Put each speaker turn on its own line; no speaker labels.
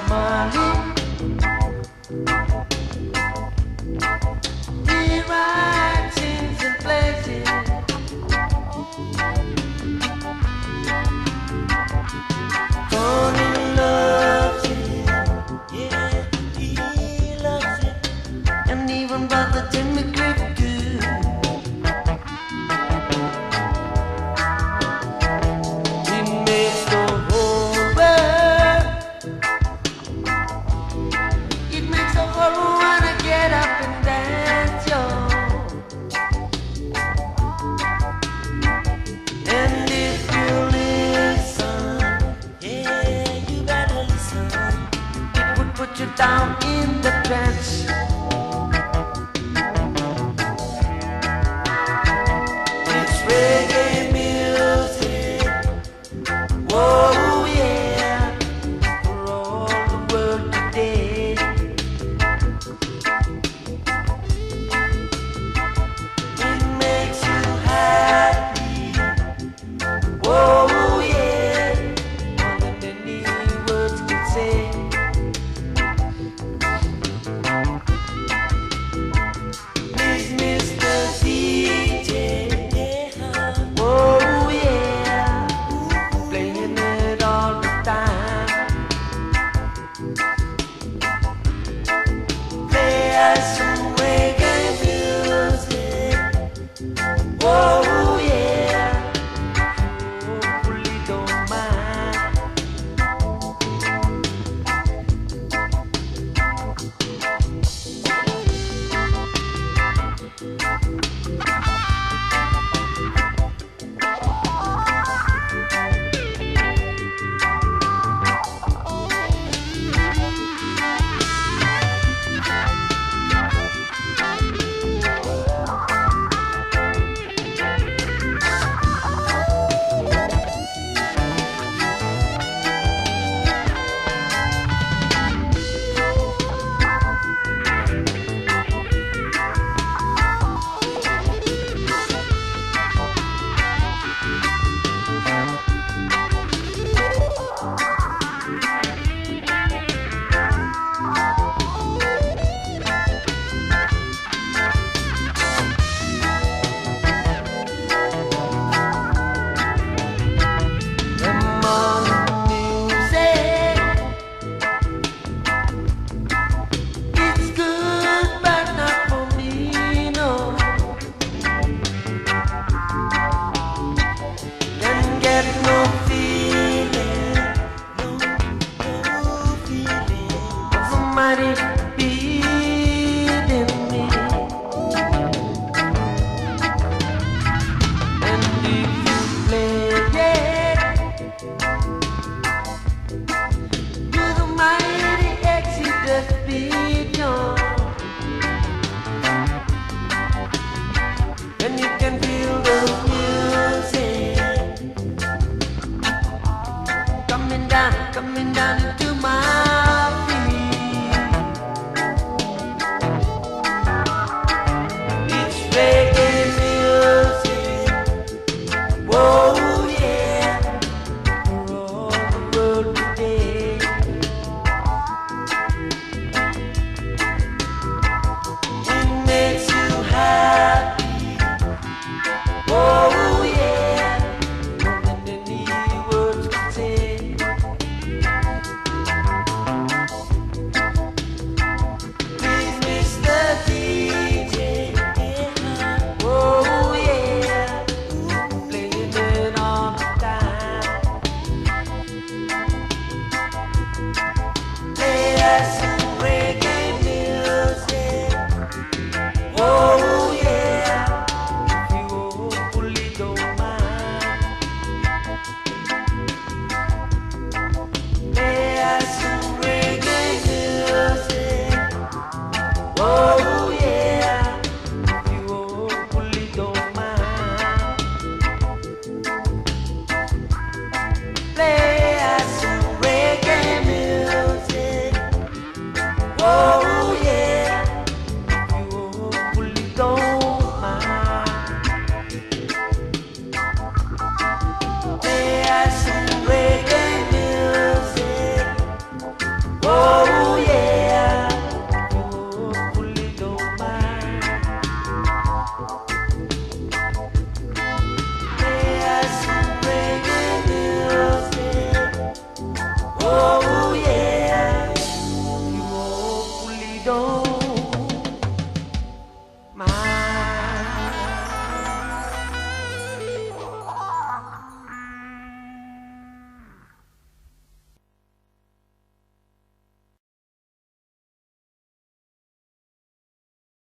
Bob Marley. He writes, sings and plays it. Tony loves it, yeah, he loves it, and even Brother Timmy Cliff too. He makes the whole world, it makes the whole world wanna get up and dance, yo. And if you listen, yeah, you better listen, it would put you down in the trance. It's reggae music, whoa, yeah, for all the world today. It makes you happy, whoa, yeah, more than any words can say. This Mr. DJ, whoa, yeah, playing it all the time. Play us some reggae music, whoa, yeah, hopefully don't mind. Somebody beating me, and if you play it to the mighty Exodus beat, and you can feel the music coming down into